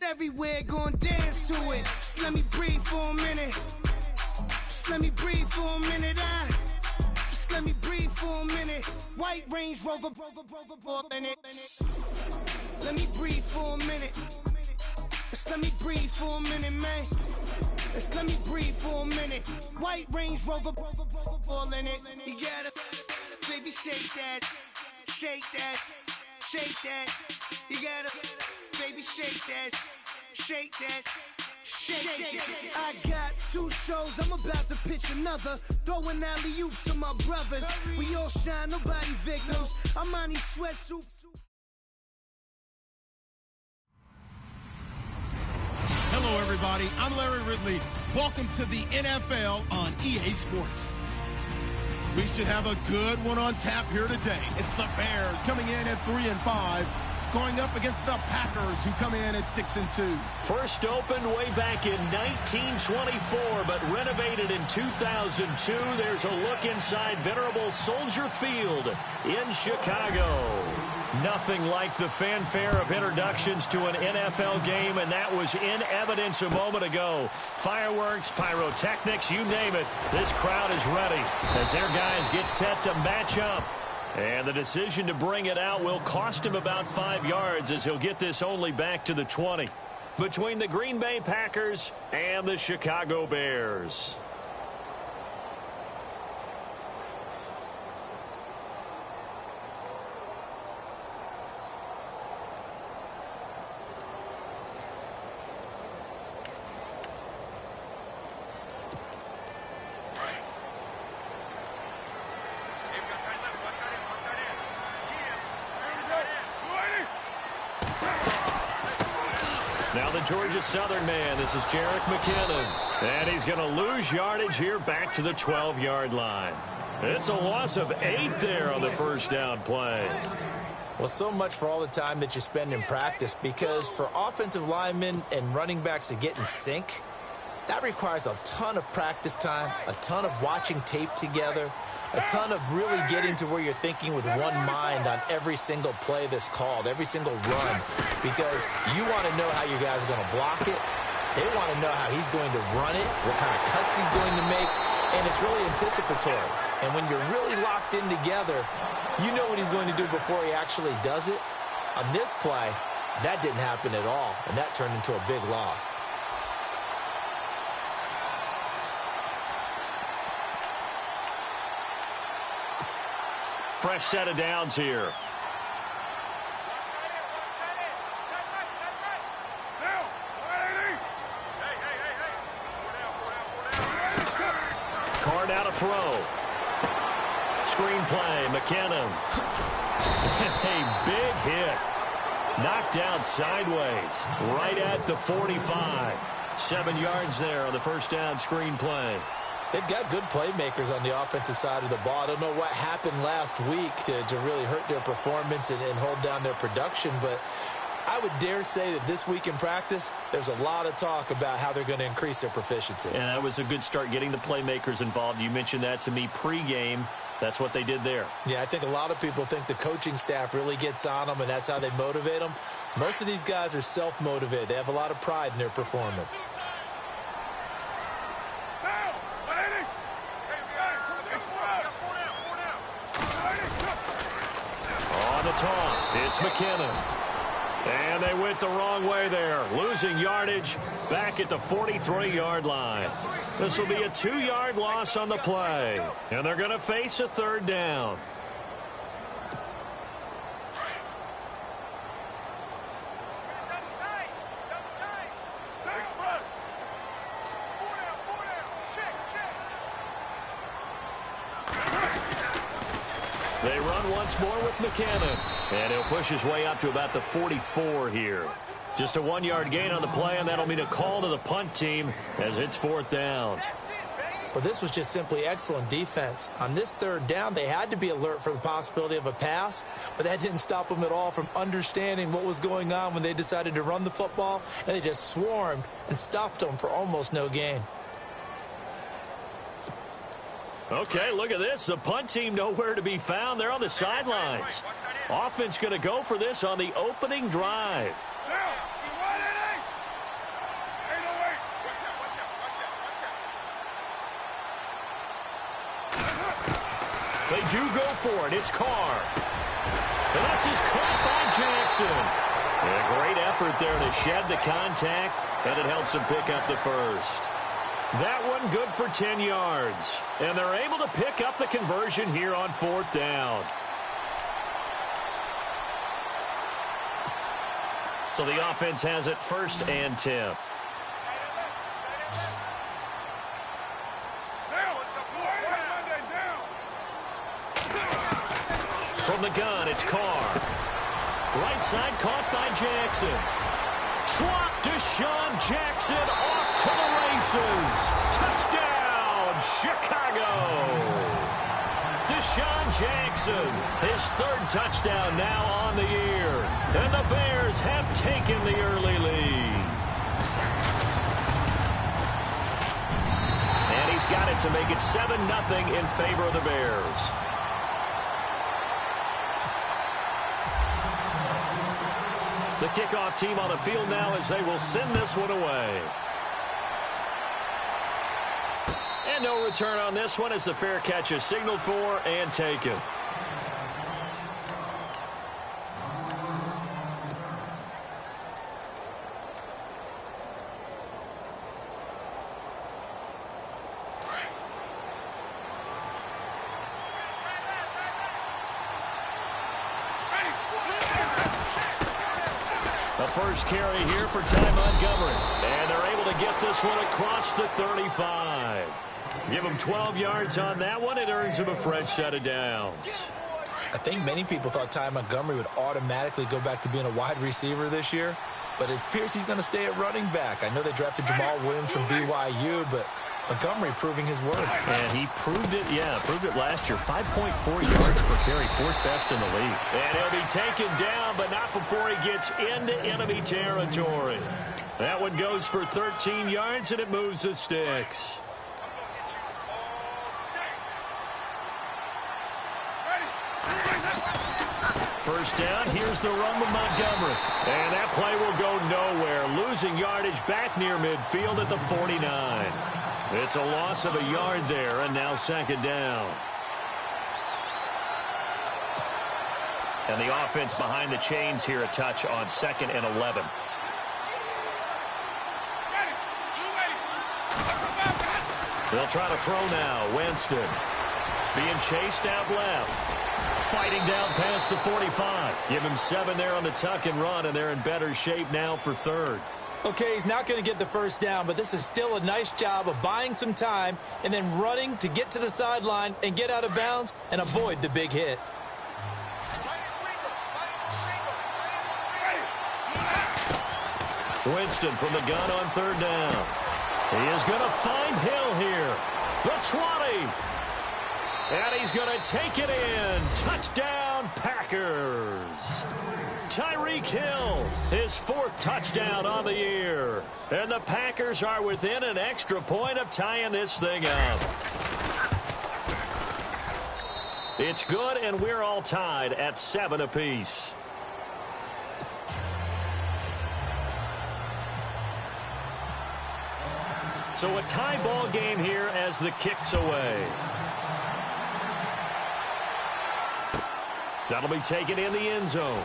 Everywhere gon' dance to it. Just let me breathe for a minute. Just let me breathe for a minute. Just let me breathe for a minute. White Range Rover, in it. Let me breathe for a minute. Just let me breathe for a minute, man. Just let me breathe for a minute. White Range Rover, all in it. You gotta, baby, shake that, shake that, shake that. You gotta, baby, shake that, shake that, shake that. I got 2 shows, I'm about to pitch another. Throwing alley-oops to my brothers. We all shine, nobody victims. I'm on these sweatsuits. Hello, everybody. I'm Larry Ridley. Welcome to the NFL on EA Sports. We should have a good one on tap here today. It's the Bears coming in at 3-5, going up against the Packers, who come in at 6-2. First opened way back in 1924, but renovated in 2002. There's a look inside venerable Soldier Field in Chicago. Nothing like the fanfare of introductions to an NFL game, and that was in evidence a moment ago. Fireworks, pyrotechnics, you name it. This crowd is ready as their guys get set to match up. And the decision to bring it out will cost him about 5 yards, as he'll get this only back to the 20. Between the Green Bay Packers and the Chicago Bears. Now the Georgia Southern man, this is Jerick McKinnon. And he's going to lose yardage here back to the 12-yard line. It's a loss of 8 there on the first down play. Well, so much for all the time that you spend in practice, because for offensive linemen and running backs to get in sync, that requires a ton of practice time, a ton of watching tape together, a ton of really getting to where you're thinking with one mind on every single play that's called, every single run, because you want to know how your guys are going to block it. They want to know how he's going to run it, what kind of cuts he's going to make, and it's really anticipatory. And when you're really locked in together, you know what he's going to do before he actually does it. On this play, that didn't happen at all, and that turned into a big loss. Fresh set of downs here. Card out a throw. Screen play, McKinnon. A big hit. Knocked down sideways, right at the 45. 7 yards there on the first down screen play. They've got good playmakers on the offensive side of the ball. I don't know what happened last week to really hurt their performance and hold down their production, but I would dare say that this week in practice, there's a lot of talk about how they're going to increase their proficiency. And that was a good start, getting the playmakers involved. You mentioned that to me pregame. That's what they did there. Yeah, I think a lot of people think the coaching staff really gets on them, and that's how they motivate them. Most of these guys are self-motivated. They have a lot of pride in their performance. On the toss, it's McKinnon. And they went the wrong way there, losing yardage back at the 43-yard line. This will be a 2-yard loss on the play, and they're going to face a third down. They run once more with McKinnon, and he'll push his way up to about the 44 here. Just a 1-yard gain on the play, and that'll mean a call to the punt team as it's 4th down. Well, this was just simply excellent defense. On this third down, they had to be alert for the possibility of a pass, but that didn't stop them at all from understanding what was going on when they decided to run the football, and they just swarmed and stuffed them for almost no gain. Okay, look at this. The punt team nowhere to be found. They're on the sidelines. Offense going to go for this on the opening drive. They do go for it. It's Carr. And this is caught by Jackson. And a great effort there to shed the contact, and it helps him pick up the first. That one good for 10 yards. And they're able to pick up the conversion here on 4th down. So the offense has it 1st and 10. From the gun, it's Carr. Right side caught by Jackson. Drop Deshaun Jackson off to the races. Touchdown, Chicago. Deshaun Jackson, his 3rd touchdown now on the year. And the Bears have taken the early lead. And he's got it to make it 7-0 in favor of the Bears. The kickoff team on the field now as they will send this one away. And no return on this one as the fair catch is signaled for and taken. First carry here for Ty Montgomery. And they're able to get this one across the 35. Give him 12 yards on that one. It earns him a fresh set of downs. I think many people thought Ty Montgomery would automatically go back to being a wide receiver this year. But it appears he's going to stay at running back. I know they drafted Jamal Williams from BYU, but Montgomery proving his worth. And he proved it, proved it last year. 5.4 yards per carry, 4th best in the league. And he'll be taken down, but not before he gets into enemy territory. That one goes for 13 yards, and it moves the sticks. First down, here's the run with Montgomery. And that play will go nowhere. Losing yardage back near midfield at the 49. It's a loss of a yard there, and now 2nd down. And the offense behind the chains here, a touch on 2nd and 11. They'll try to throw now. Winston being chased out left. Fighting down past the 45. Give him 7 there on the tuck and run, and they're in better shape now for 3rd. Okay, he's not going to get the first down, but this is still a nice job of buying some time and then running to get to the sideline and get out of bounds and avoid the big hit. Winston from the gun on 3rd down. He is going to find Hill here. The 20. And he's going to take it in. Touchdown, Packers. Tyreek Hill, his 4th touchdown on the year. And the Packers are within an extra point of tying this thing up. It's good, and we're all tied at 7 apiece. So a tie ball game here as the kick's away. That'll be taken in the end zone.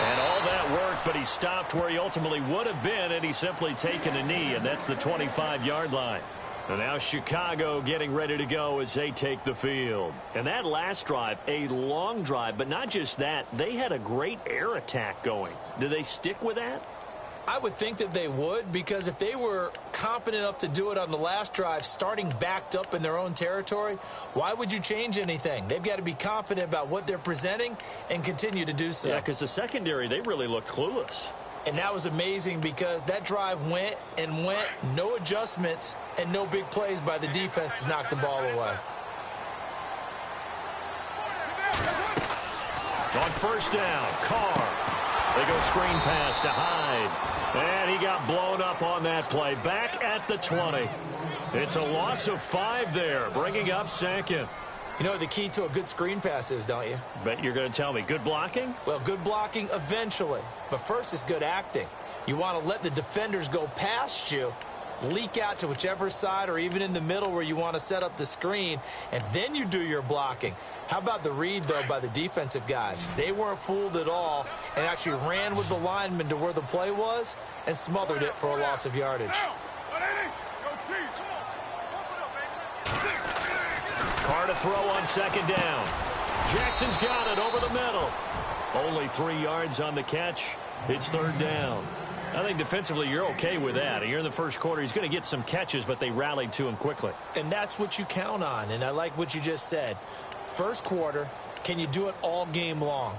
And all that worked, but he stopped where he ultimately would have been, and he's simply taken a knee, and that's the 25-yard line. And now Chicago getting ready to go as they take the field. And that last drive, a long drive, but not just that, they had a great air attack going. Do they stick with that? I would think that they would, because if they were confident enough to do it on the last drive, starting backed up in their own territory, why would you change anything? They've got to be confident about what they're presenting and continue to do so. Yeah, because the secondary, they really looked clueless. And that was amazing because that drive went and went, no adjustments and no big plays by the defense to knock the ball away. On 1st down, Carr. They go screen pass to Hyde. And he got blown up on that play. Back at the 20. It's a loss of 5 there, bringing up 2nd. You know what the key to a good screen pass is, don't you? Bet you're going to tell me. Good blocking? Well, good blocking eventually. But first is good acting. You want to let the defenders go past you leak out to whichever side or even in the middle where you want to set up the screen, and then you do your blocking. How about the read, though, by the defensive guys? They weren't fooled at all and actually ran with the lineman to where the play was and smothered it for a loss of yardage. Carr to throw on second down. Jackson's got it over the middle. Only 3 yards on the catch. It's third down. I think defensively you're okay with that. Here in the first quarter, he's going to get some catches, but they rallied to him quickly. And that's what you count on, and I like what you just said. First quarter, can you do it all game long?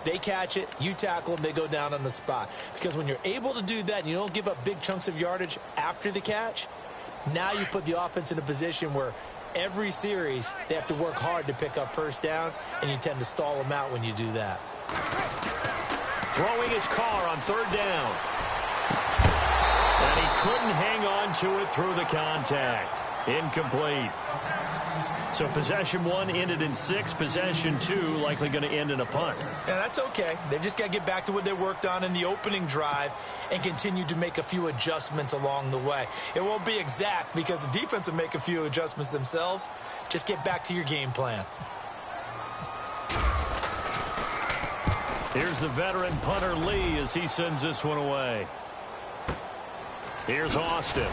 They catch it, you tackle them, they go down on the spot. Because when you're able to do that and you don't give up big chunks of yardage after the catch, now you put the offense in a position where every series they have to work hard to pick up first downs, and you tend to stall them out when you do that. Throwing his Carr on third down. And he couldn't hang on to it through the contact. Incomplete. So possession 1 ended in 6. Possession 2 likely going to end in a punt. Yeah, that's okay. They've just got to get back to what they worked on in the opening drive and continue to make a few adjustments along the way. It won't be exact because the defense will make a few adjustments themselves. Just get back to your game plan. Here's the veteran punter Lee as he sends this one away. Here's Austin.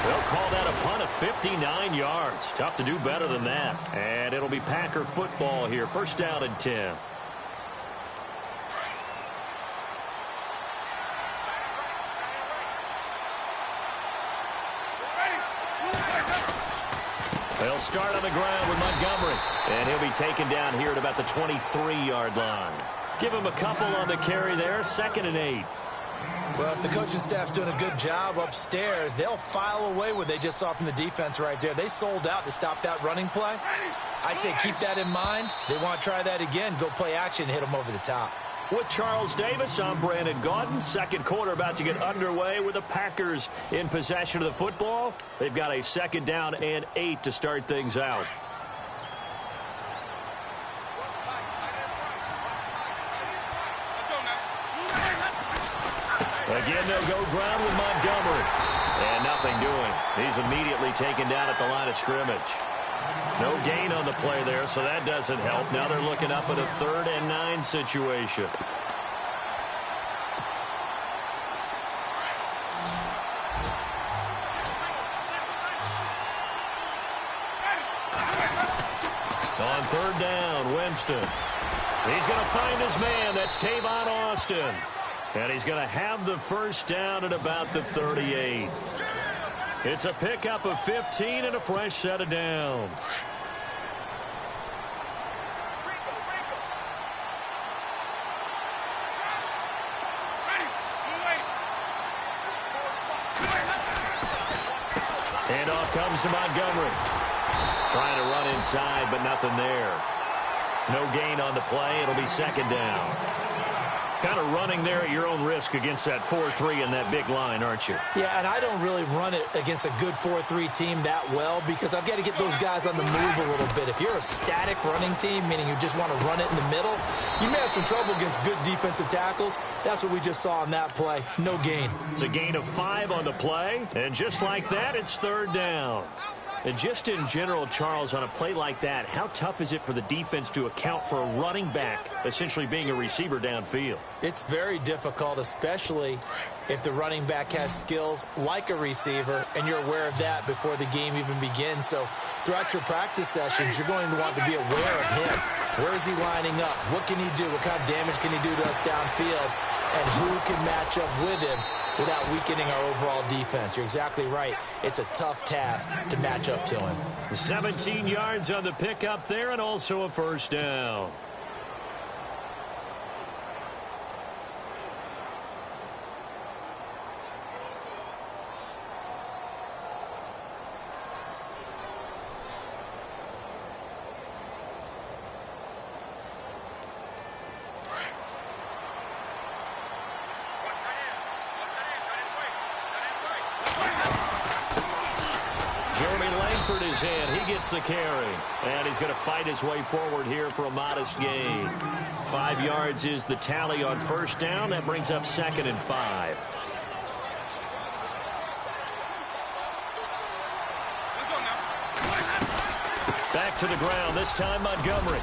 They'll call that a punt of 59 yards. Tough to do better than that. And it'll be Packer football here. First down and 10. They'll start on the ground with Montgomery. And he'll be taken down here at about the 23-yard line. Give him a couple on the carry there. 2nd and 8. Well, if the coaching staff's doing a good job upstairs, they'll file away what they just saw from the defense right there. They sold out to stop that running play. I'd say keep that in mind. They want to try that again. Go play action, hit them over the top. With Charles Davis, I'm Brandon Gaudin. Second quarter about to get underway with the Packers in possession of the football. They've got a 2nd down and 8 to start things out. Again, they'll go ground with Montgomery. And nothing doing. He's immediately taken down at the line of scrimmage. No gain on the play there, so that doesn't help. Now they're looking up at a 3rd and 9 situation. On 3rd down, Winston. He's going to find his man. That's Tavon Austin. And he's going to have the first down at about the 38. It's a pickup of 15 and a fresh set of downs. Handoff comes to Montgomery. Trying to run inside, but nothing there. No gain on the play. It'll be 2nd down. Kind of running there at your own risk against that 4-3 and that big line, aren't you? Yeah, and I don't really run it against a good 4-3 team that well because I've got to get those guys on the move a little bit. If you're a static running team, meaning you just want to run it in the middle, you may have some trouble against good defensive tackles. That's what we just saw on that play. No gain. It's a gain of 5 on the play, and just like that, it's 3rd down. And just in general, Charles, on a play like that, how tough is it for the defense to account for a running back essentially being a receiver downfield? It's very difficult, especially if the running back has skills like a receiver, and you're aware of that before the game even begins. So throughout your practice sessions, you're going to want to be aware of him. Where is he lining up? What can he do? What kind of damage can he do to us downfield? And who can match up with him without weakening our overall defense? You're exactly right. It's a tough task to match up to him. 17 yards on the pickup there and also a first down. His hand. He gets the carry. And he's going to fight his way forward here for a modest gain. 5 yards is the tally on first down. That brings up 2nd and 5. to the ground, this time Montgomery.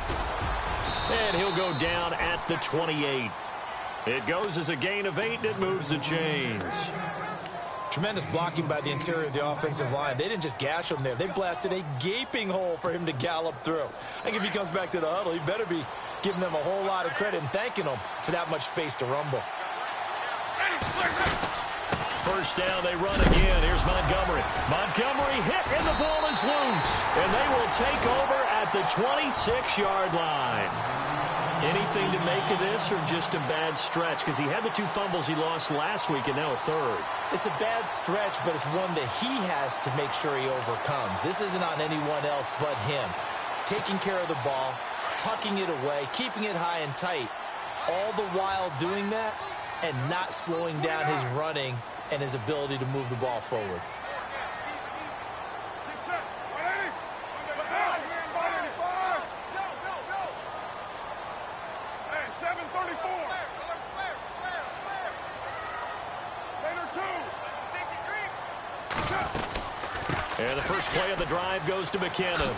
And he'll go down at the 28. It goes as a gain of 8, and it moves the chains. Tremendous blocking by the interior of the offensive line. They didn't just gash him there. They blasted a gaping hole for him to gallop through. I think if he comes back to the huddle, he better be giving them a whole lot of credit and thanking them for that much space to rumble. First down, they run again. Here's Montgomery. Montgomery hit, and the ball is loose. And they will take over at the 26-yard line. Anything to make of this, or just a bad stretch? Because he had the 2 fumbles he lost last week and now a third. It's a bad stretch, but it's one that he has to make sure he overcomes. This isn't on anyone else but him. Taking care of the ball, tucking it away, keeping it high and tight, all the while doing that and not slowing down his running and his ability to move the ball forward. And the first play of the drive goes to McKenna.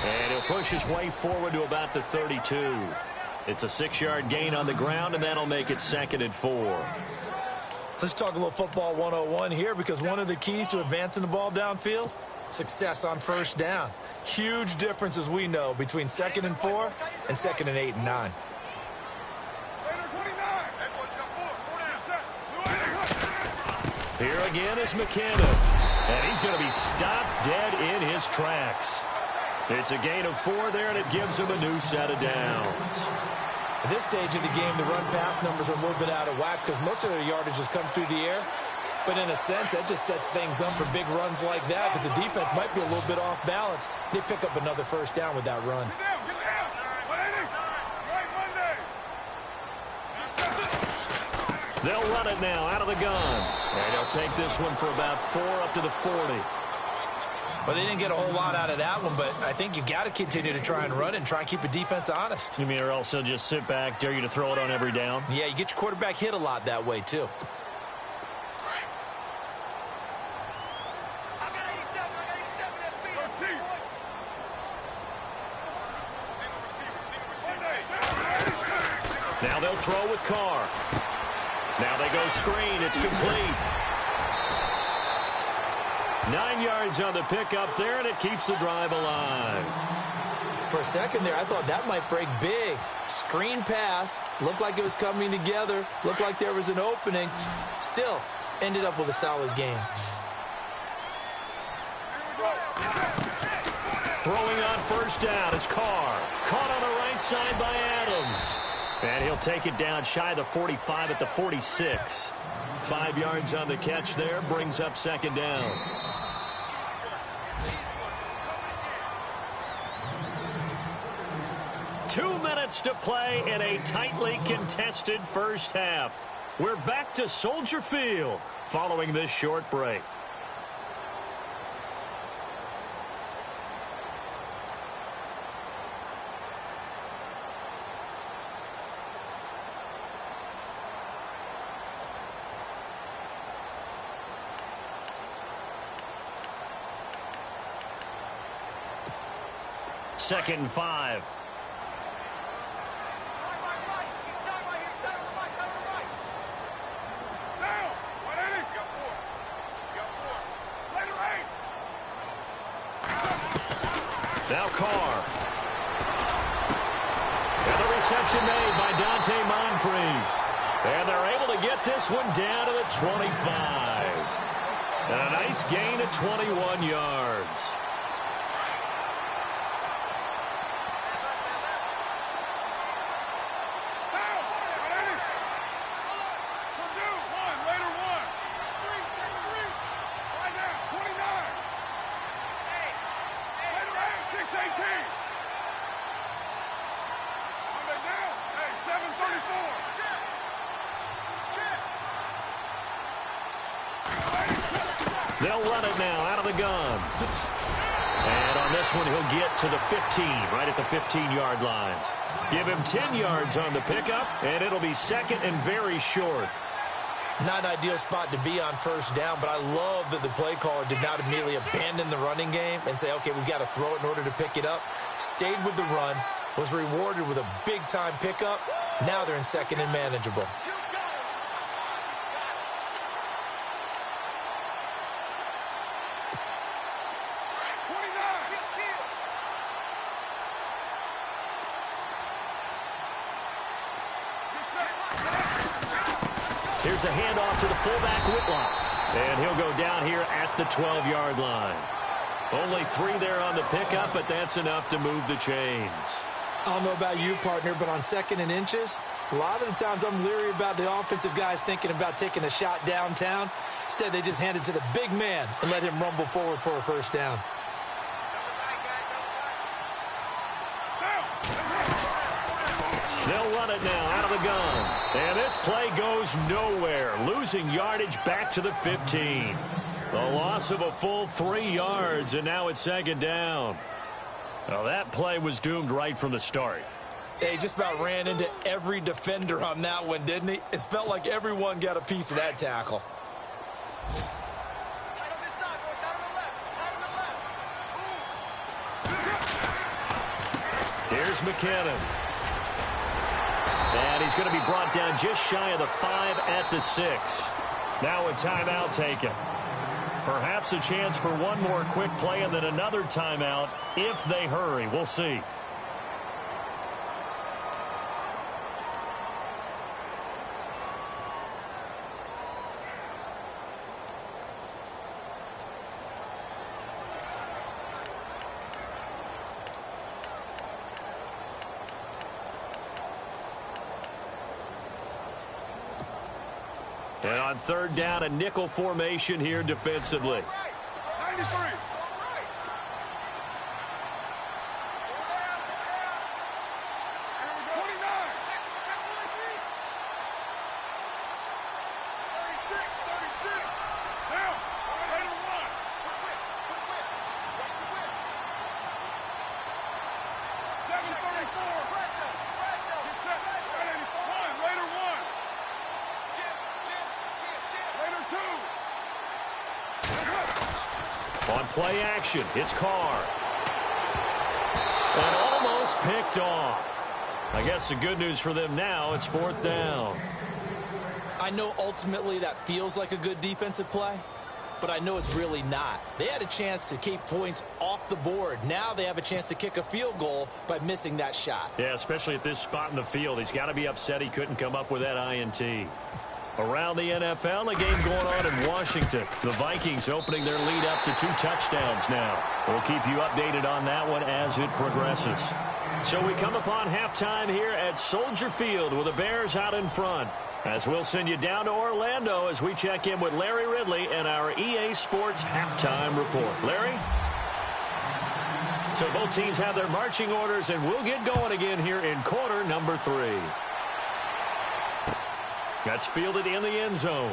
And he'll push his way forward to about the 32. It's a 6-yard gain on the ground, and that'll make it 2nd and 4. Let's talk a little football 101 here, because one of the keys to advancing the ball downfield, success on first down. Huge difference, as we know, between 2nd and 4 and 2nd and 8 and 9. Here again is McKenna. And he's going to be stopped dead in his tracks. It's a gain of 4 there, and it gives him a new set of downs. At this stage of the game, the run-pass numbers are a little bit out of whack because most of their yardage has come through the air. But in a sense, that just sets things up for big runs like that because the defense might be a little bit off balance. They pick up another first down with that run. They'll run it now out of the gun. And they'll take this one for about 4 up to the 40. Well, they didn't get a whole lot out of that one, but I think you've got to continue to try and run it and try and keep the defense honest. You mean, or else they'll just sit back, dare you to throw it on every down? Yeah, you get your quarterback hit a lot that way, too. Now they'll throw with Carr. Now they go screen. It's complete. 9 yards on the pickup there, and it keeps the drive alive. For a second there, I thought that might break big. Screen pass. Looked like it was coming together. Looked like there was an opening. Still, ended up with a solid game. Throwing on first down is Carr. Caught on the right side by Adams. And he'll take it down shy of the 45 at the 46. 5 yards on the catch there, brings up second down. Two minutes to play in a tightly contested first half. We're back to Soldier Field following this short break. Second and 5. Now Carr. And the reception made by Dante Moncrief. And they're able to get this one down to the 25. And a nice gain of 21 yards. They'll run it now out of the gun. And on this one, he'll get to the 15, right at the 15-yard line. Give him 10 yards on the pickup, and it'll be second and very short. Not an ideal spot to be on first down, but I love that the play caller did not immediately abandon the running game and say, okay, we've got to throw it in order to pick it up. Stayed with the run, was rewarded with a big-time pickup. Now they're in second and manageable. Here's a handoff to the fullback, Whitlock. And he'll go down here at the 12-yard line. Only 3 there on the pickup, but that's enough to move the chains. I don't know about you, partner, but on second and inches, a lot of the times I'm leery about the offensive guys thinking about taking a shot downtown. Instead, they just hand it to the big man and let him rumble forward for a first down. They'll run it now out of the gun. And this play goes nowhere, losing yardage back to the 15. The loss of a full 3 yards, and now it's second down. Well, that play was doomed right from the start. He just about ran into every defender on that one, didn't he? It felt like everyone got a piece of that tackle. Here's McKinnon. And he's going to be brought down just shy of the 5 at the 6. Now a timeout taken. Perhaps a chance for one more quick play and then another timeout if they hurry. We'll see. And on third down, a nickel formation here defensively. 93. On play action, it's Carr. And almost picked off. I guess the good news for them now, it's fourth down. I know ultimately that feels like a good defensive play, but I know it's really not. They had a chance to keep points off the board. Now they have a chance to kick a field goal by missing that shot. Yeah, especially at this spot in the field. He's got to be upset he couldn't come up with that INT. Around the NFL, a game going on in Washington. The Vikings opening their lead up to 2 touchdowns now. We'll keep you updated on that one as it progresses. So we come upon halftime here at Soldier Field with the Bears out in front. As we'll send you down to Orlando as we check in with Larry Ridley and our EA Sports halftime report. Larry? So both teams have their marching orders, and we'll get going again here in quarter number 3. That's fielded in the end zone.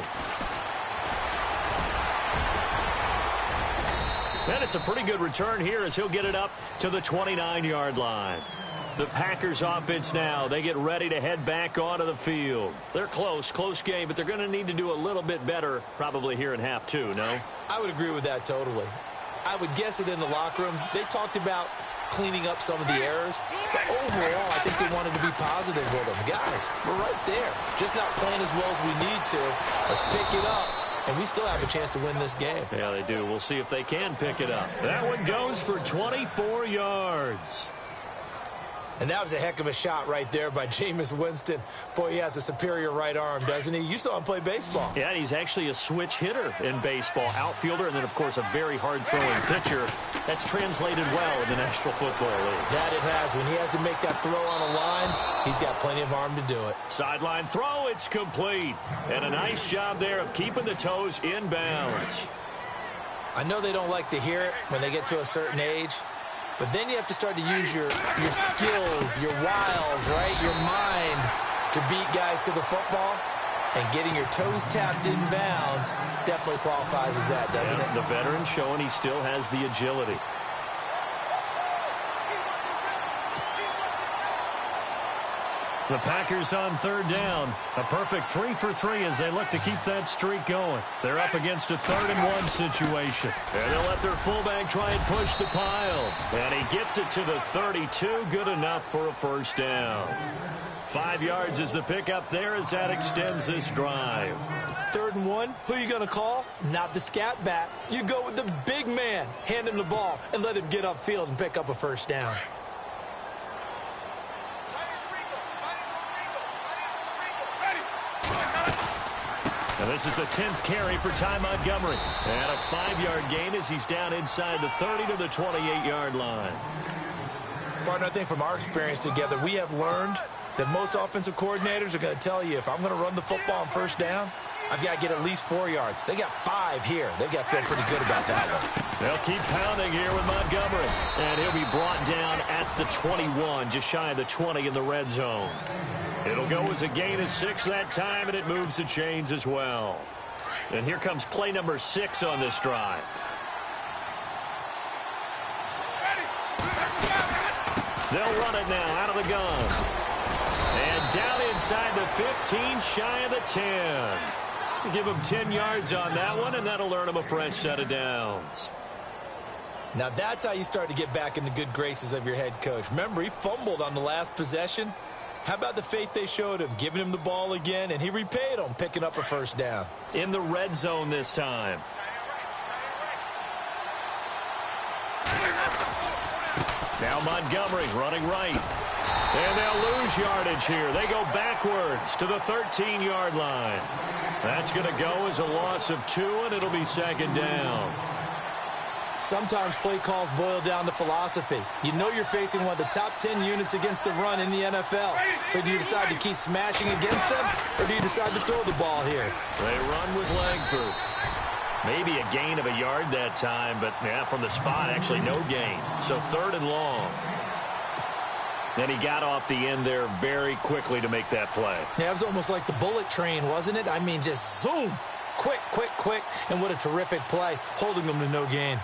And it's a pretty good return here as he'll get it up to the 29-yard line. The Packers offense now, they get ready to head back onto the field. They're close game, but they're going to need to do a little bit better probably here in half 2, no? I would agree with that totally. I would guess it in the locker room. They talked about cleaning up some of the errors, but overall, I think they wanted to be positive with them. Guys, we're right there. Just not playing as well as we need to. Let's pick it up, and we still have a chance to win this game. Yeah, they do. We'll see if they can pick it up. That one goes for 24 yards. And that was a heck of a shot right there by Jameis Winston. Boy, he has a superior right arm, doesn't he? You saw him play baseball. Yeah, he's actually a switch hitter in baseball. Outfielder, and then, of course, a very hard-throwing pitcher. That's translated well in the National Football League. That it has. When he has to make that throw on a line, he's got plenty of arm to do it. Sideline throw, it's complete. And a nice job there of keeping the toes in bounds. I know they don't like to hear it when they get to a certain age, but then you have to start to use your skills, your wiles, right? Your mind to beat guys to the football. And getting your toes tapped in bounds definitely qualifies as that, doesn't it? The veteran showing he still has the agility. The Packers on third down. A perfect 3 for 3 as they look to keep that streak going. They're up against a 3rd-and-1 situation. And they'll let their fullback try and push the pile. And he gets it to the 32. Good enough for a first down. 5 yards is the pickup there as that extends this drive. 3rd and 1, who are you going to call? Not the scat back. You go with the big man. Hand him the ball and let him get upfield and pick up a first down. And this is the 10th carry for Ty Montgomery. And a 5-yard gain as he's down inside the 30 to the 28-yard line. Partner, I think from our experience together, we have learned that most offensive coordinators are going to tell you, if I'm going to run the football on first down, I've got to get at least 4 yards. They got 5 here. They've got to feel pretty good about that one. They'll keep pounding here with Montgomery. And he'll be brought down at the 21, just shy of the 20 in the red zone. It'll go as a gain of 6 that time, and it moves the chains as well. And here comes play number 6 on this drive. They'll run it now out of the gun. And down inside the 15, shy of the 10. Give him 10 yards on that one, and that'll earn him a fresh set of downs. Now that's how you start to get back in the good graces of your head coach. Remember, he fumbled on the last possession. How about the faith they showed him, giving him the ball again, and he repaid them, picking up a first down. In the red zone this time. Now Montgomery running right. And they'll lose yardage here. They go backwards to the 13-yard line. That's going to go as a loss of 2, and it'll be 2nd down. Sometimes play calls boil down to philosophy. You know you're facing one of the top 10 units against the run in the NFL. So do you decide to keep smashing against them, or do you decide to throw the ball here? They run with Langford. Maybe a gain of a yard that time, but yeah, from the spot, actually no gain. So 3rd and long. Then he got off the end there very quickly to make that play. Yeah, it was almost like the bullet train, wasn't it? I mean, just zoom. Quick, quick, quick. And what a terrific play, holding them to no gain.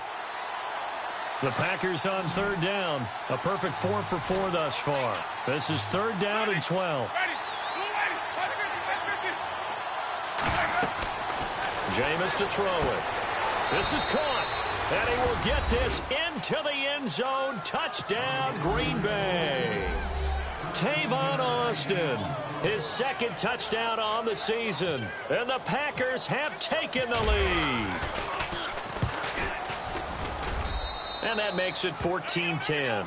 The Packers on 3rd down. A perfect 4 for 4 thus far. This is 3rd down and 12. Jameis to throw it. This is caught. And he will get this into the end zone. Touchdown, Green Bay. Tavon Austin, his 2nd touchdown on the season. And the Packers have taken the lead. And that makes it 14-10.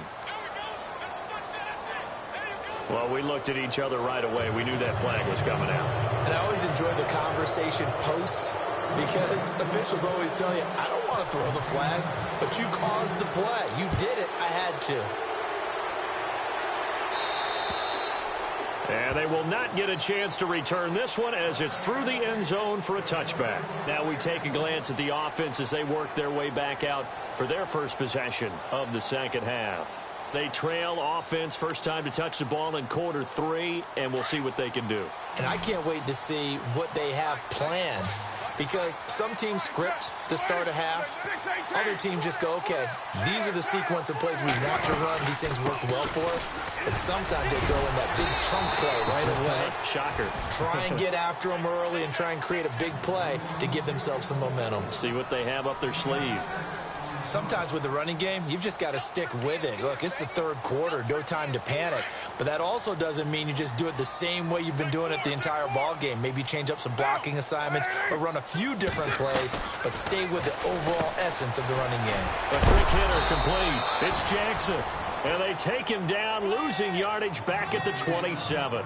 Well, we looked at each other right away. We knew that flag was coming out. And I always enjoy the conversation post, because officials always tell you, I don't want to throw the flag, but you caused the play. You did it. I had to. And they will not get a chance to return this one as it's through the end zone for a touchback. Now we take a glance at the offense as they work their way back out for their first possession of the 2nd half. They trail offense, first time to touch the ball in quarter 3, and we'll see what they can do. And I can't wait to see what they have planned, because some teams script to start a half. Other teams just go, okay, these are the sequence of plays we want to run. These things worked well for us. And sometimes they throw in that big chunk play right away. Shocker. Try and get after them early and try and create a big play to give themselves some momentum. See what they have up their sleeve. Sometimes with the running game, you've just got to stick with it. Look, it's the 3rd quarter, no time to panic. But that also doesn't mean you just do it the same way you've been doing it the entire ball game. Maybe change up some blocking assignments or run a few different plays, but stay with the overall essence of the running game. A quick hitter complete. It's Jackson. And they take him down, losing yardage back at the 27.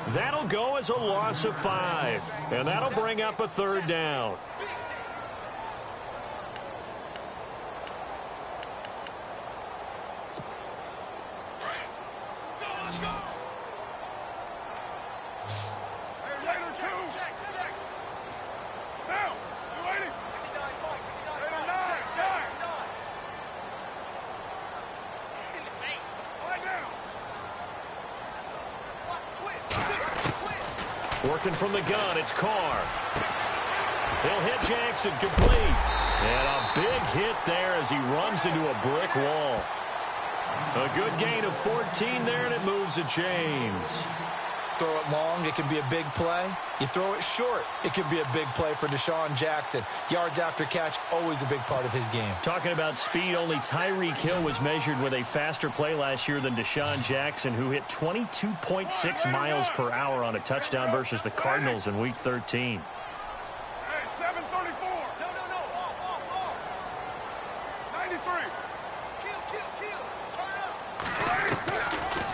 That'll go as a loss of 5. And that'll bring up a 3rd down. Working from the gun, it's Carr. He'll hit Jackson complete. And a big hit there as he runs into a brick wall. A good gain of 14 there, and it moves the chains. throw it long, it can be a big play. You throw it short, it could be a big play for Deshaun Jackson. Yards after catch, always a big part of his game. Talking about speed, only Tyreek Hill was measured with a faster play last year than Deshaun Jackson, who hit 22.6 miles per hour on a touchdown versus the Cardinals in Week 13. Hey, 734. No. Off. 93. Kill. Turn up.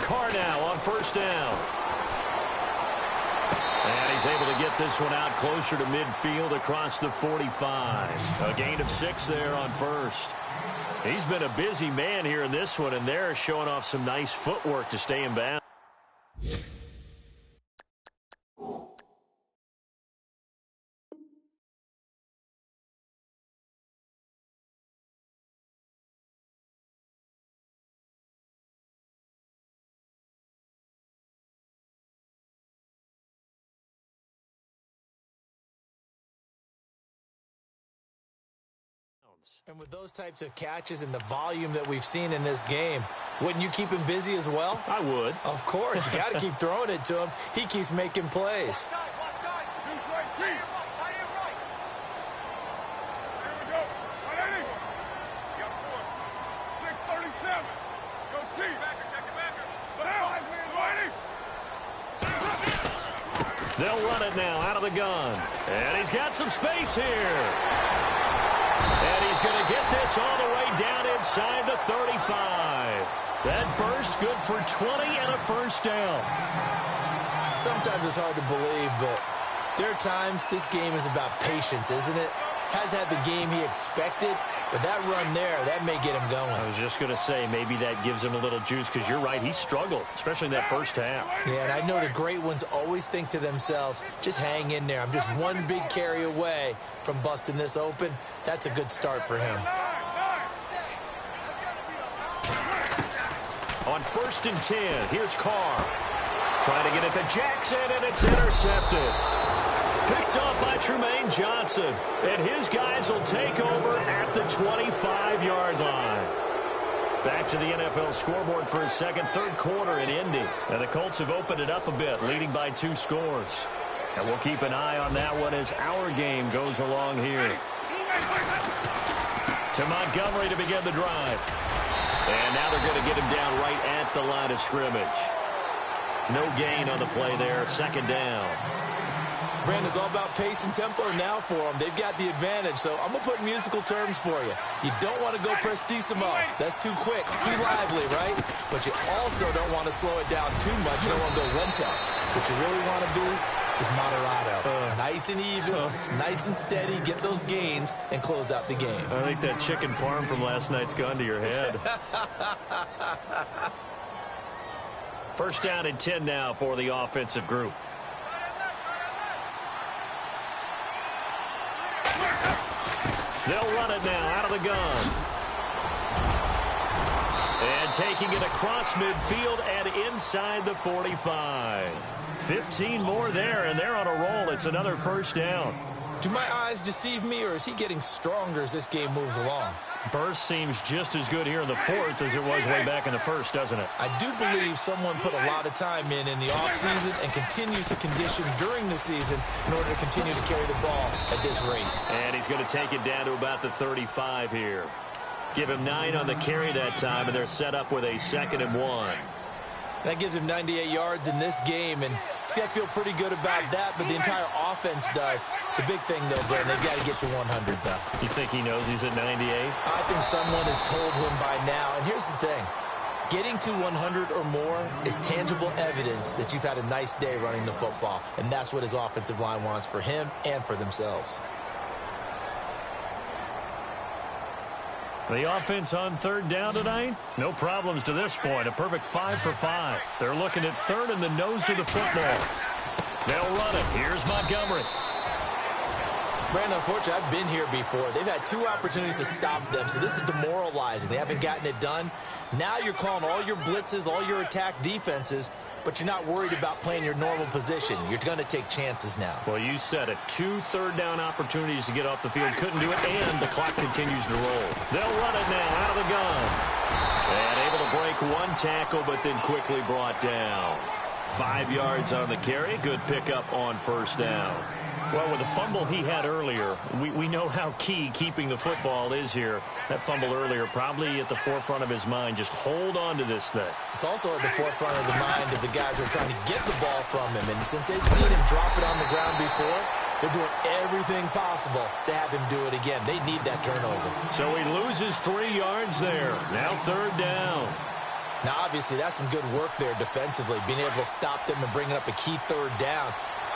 Carr now on first down. And he's able to get this one out closer to midfield across the 45. A gain of 6 there on first. He's been a busy man here in this one, and they're showing off some nice footwork to stay in bounds. And with those types of catches and the volume that we've seen in this game, wouldn't you keep him busy as well? I would. Of course. You got to keep throwing it to him. He keeps making plays. They'll run it now out of the gun. And he's got some space here. And he's going to get this all the way down inside the 35. That burst good for 20 and a first down. Sometimes it's hard to believe, but there are times this game is about patience, isn't it? Has had the game he expected, but that run there, that may get him going. I was just going to say, maybe that gives him a little juice, because you're right, he struggled, especially in that first half. Yeah, and I know the great ones always think to themselves, just hang in there. I'm just one big carry away from busting this open. That's a good start for him. On 1st and 10, here's Carr. Trying to get it to Jackson, and it's intercepted. Picked off by Trumaine Johnson. And his guys will take over at the 25-yard line. Back to the NFL scoreboard for a third quarter in Indy. And the Colts have opened it up a bit, leading by 2 scores. And we'll keep an eye on that one as our game goes along here. To Montgomery to begin the drive. And now they're going to get him down right at the line of scrimmage. No gain on the play there, 2nd down. Brandon, it's all about pace and tempo now for them. They've got the advantage, so I'm going to put musical terms for you. You don't want to go prestissimo. That's too quick, too lively, right? But you also don't want to slow it down too much. You don't want to go one-temp. What you really want to be is moderato. Nice and even, nice and steady, get those gains, and close out the game. I think that chicken parm from last night's gone to your head. 1st down and 10 now for the offensive group. They'll run it now out of the gun. And taking it across midfield and inside the 45. 15 more there, and they're on a roll. It's another 1st down. Do my eyes deceive me, or is he getting stronger as this game moves along? Burst seems just as good here in the 4th as it was way back in the 1st, doesn't it? I do believe someone put a lot of time in the offseason and continues to condition during the season in order to continue to carry the ball at this rate. And he's going to take it down to about the 35 here. Give him 9 on the carry that time, and they're set up with a 2nd and 1. That gives him 98 yards in this game, and he's got to feel pretty good about that, but the entire offense does. The big thing, though, Brent, they've got to get to 100, though. You think he knows he's at 98? I think someone has told him by now. And here's the thing. Getting to 100 or more is tangible evidence that you've had a nice day running the football, and that's what his offensive line wants for him and for themselves. The offense on 3rd down tonight, no problems to this point. A perfect 5 for 5. They're looking at 3rd in the nose of the football. They'll run it. Here's Montgomery. Brandon, unfortunately, I've been here before. They've had 2 opportunities to stop them, so this is demoralizing. They haven't gotten it done. Now you're calling all your blitzes, all your attack defenses, but you're not worried about playing your normal position. You're going to take chances now. Well, you said it. 2 third-down opportunities to get off the field. Couldn't do it, and the clock continues to roll. They'll run it now out of the gun. And able to break 1 tackle, but then quickly brought down. 5 yards on the carry. Good pickup on first down. Well, with the fumble he had earlier, we know how key keeping the football is here. That fumble earlier probably at the forefront of his mind. Just hold on to this thing. It's also at the forefront of the mind of the guys who are trying to get the ball from him. And since they've seen him drop it on the ground before, they're doing everything possible to have him do it again. They need that turnover. So he loses 3 yards there. Now third down. Now, obviously, that's some good work there defensively, being able to stop them and bringing up a key third down.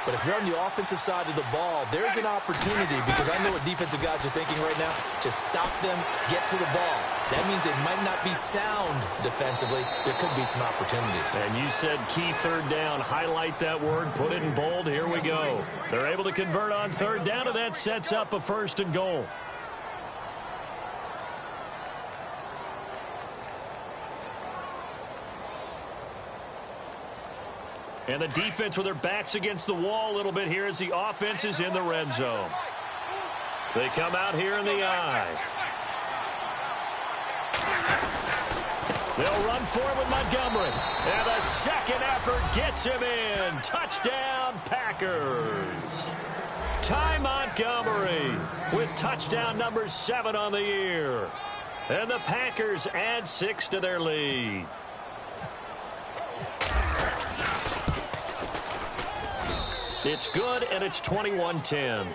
But if you're on the offensive side of the ball, there's an opportunity, because I know what defensive guys are thinking right now. Just stop them, get to the ball. That means they might not be sound defensively. There could be some opportunities. And you said key third down. Highlight that word. Put it in bold. Here we go. They're able to convert on third down, and that sets up a 1st and goal. And the defense with their backs against the wall a little bit here as the offense is in the red zone. They come out here in the eye. They'll run for it with Montgomery. And the second effort gets him in. Touchdown, Packers. Ty Montgomery with touchdown number 7 on the year. And the Packers add 6 to their lead. It's good, and it's 21-10.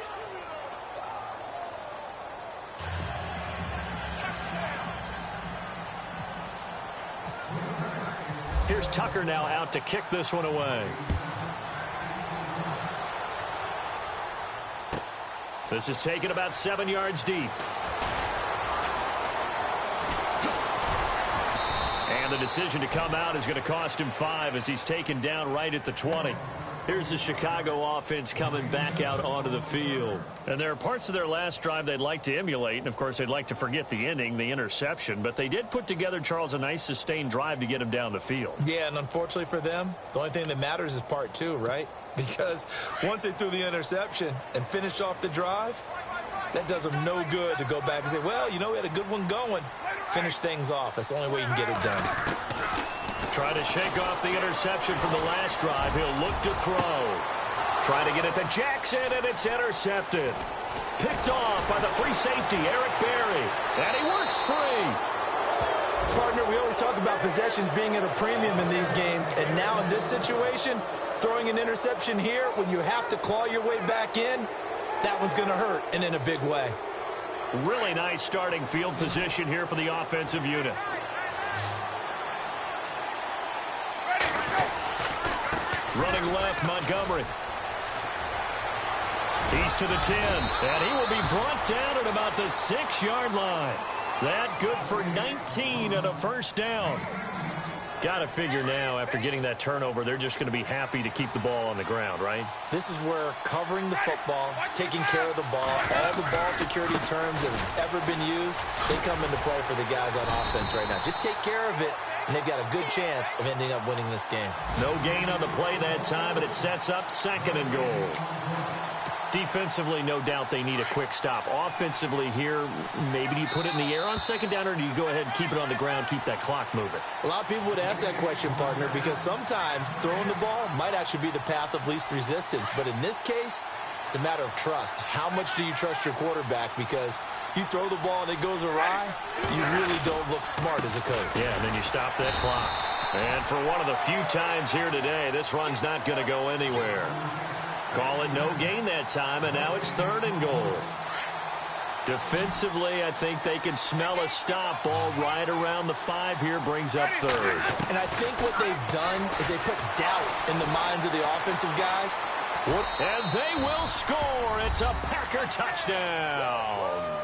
Here's Tucker now out to kick this one away. This is taken about 7 yards deep. And the decision to come out is going to cost him 5 as he's taken down right at the 20. Here's the Chicago offense coming back out onto the field. And there are parts of their last drive they'd like to emulate. And, of course, they'd like to forget the ending, the interception. But they did put together, Charles, a nice sustained drive to get him down the field. Yeah, and unfortunately for them, the only thing that matters is part 2, right? Because once they threw the interception and finished off the drive, that does them no good to go back and say, well, you know, we had a good one going. Finish things off. That's the only way you can get it done. Try to shake off the interception from the last drive. He'll look to throw. Try to get it to Jackson, and it's intercepted. Picked off by the free safety, Eric Berry. And he works free. Partner, we always talk about possessions being at a premium in these games. And now in this situation, throwing an interception here when you have to claw your way back in, that one's going to hurt, and in a big way. Really nice starting field position here for the offensive unit. Running left, Montgomery. He's to the 10, and he will be brought down at about the 6-yard line. That good for 19 and a first down. Got to figure now, after getting that turnover, they're just going to be happy to keep the ball on the ground, right? This is where covering the football, taking care of the ball, all the ball security terms that have ever been used, they come into play for the guys on offense right now. Just take care of it, and they've got a good chance of ending up winning this game. No gain on the play that time, and it sets up 2nd and goal. Defensively, no doubt they need a quick stop. Offensively here, maybe do you put it in the air on 2nd down, or do you go ahead and keep it on the ground, keep that clock moving? A lot of people would ask that question, partner, because sometimes throwing the ball might actually be the path of least resistance. But in this case, it's a matter of trust. How much do you trust your quarterback? Because you throw the ball and it goes awry, you really don't look smart as a coach. Yeah, and then you stop that clock. And for one of the few times here today, this run's not going to go anywhere. Call it no gain that time, and now it's 3rd and goal. Defensively, I think they can smell a stop. Ball right around the 5 here, brings up 3rd. And I think what they've done is they put doubt in the minds of the offensive guys. And they will score. It's a Packer touchdown.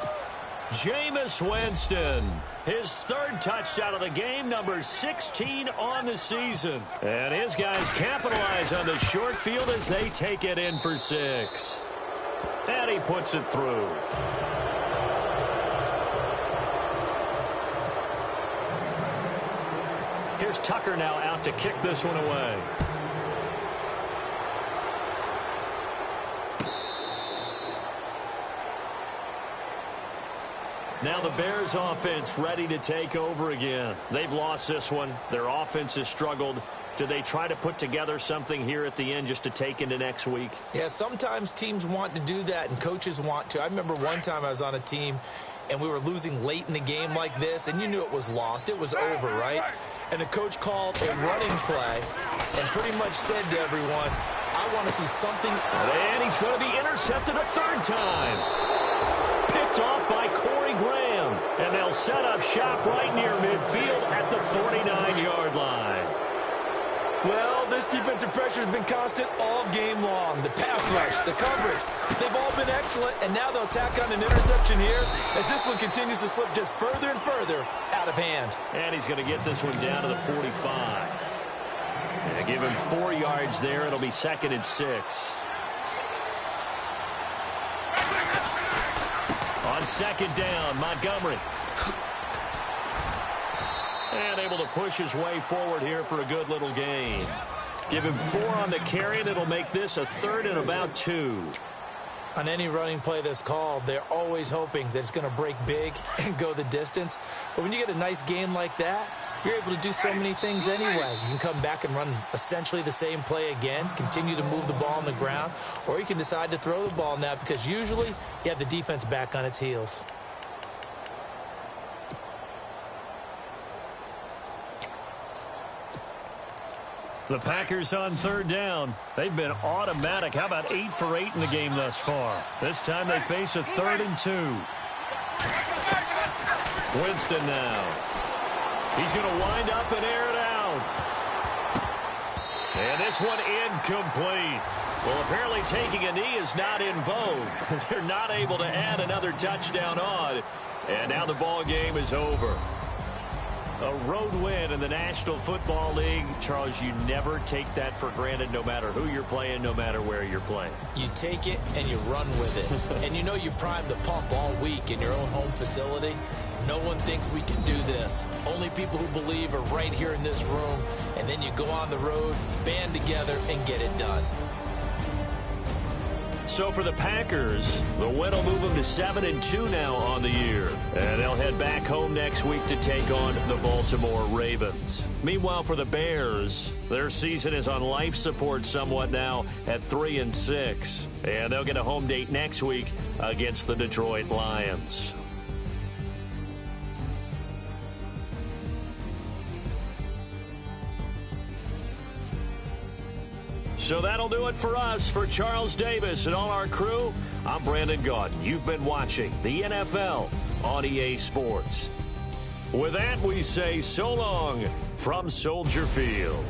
Jameis Winston, his 3rd touchdown of the game, number 16 on the season. And his guys capitalize on the short field as they take it in for 6. And he puts it through. Here's Tucker now out to kick this one away. Now the Bears offense ready to take over again. They've lost this one. Their offense has struggled. Do they try to put together something here at the end just to take into next week? Yeah, sometimes teams want to do that and coaches want to. I remember one time I was on a team and we were losing late in the game like this, and you knew it was lost. It was over, right? And the coach called a running play and pretty much said to everyone, I want to see something. And he's going to be intercepted a third time. Picked off by Corey Graham. And they'll set up shop right near midfield at the 49-yard line. Well, this defensive pressure has been constant all game long. The pass rush, the coverage, they've all been excellent, and now they'll tack on an interception here as this one continues to slip just further and further out of hand. And he's going to get this one down to the 45. And give him 4 yards there. It'll be 2nd and 6. On 2nd down, Montgomery. And able to push his way forward here for a good little gain. Give him 4 on the carry, and it'll make this a 3rd and about 2. On any running play that's called, they're always hoping that it's going to break big and go the distance. But when you get a nice game like that, you're able to do so many things anyway. You can come back and run essentially the same play again, continue to move the ball on the ground, or you can decide to throw the ball now because usually you have the defense back on its heels. The Packers on 3rd down. They've been automatic. How about 8 for 8 in the game thus far? This time they face a 3rd and 2. Winston now. He's going to wind up and air it out. And this one incomplete. Well, apparently taking a knee is not in vogue. They're not able to add another touchdown on. And now the ball game is over. A road win in the National Football League. Charles, you never take that for granted no matter who you're playing, no matter where you're playing. You take it and you run with it. And you know you prime the pump all week in your own home facility. No one thinks we can do this. Only people who believe are right here in this room. And then you go on the road, band together, and get it done. So for the Packers, the win will move them to 7-2 now on the year. And they'll head back home next week to take on the Baltimore Ravens. Meanwhile, for the Bears, their season is on life support somewhat now at 3-6. And they'll get a home date next week against the Detroit Lions. So that'll do it for us. For Charles Davis and all our crew, I'm Brandon Gaudin. You've been watching the NFL on EA Sports. With that, we say so long from Soldier Field.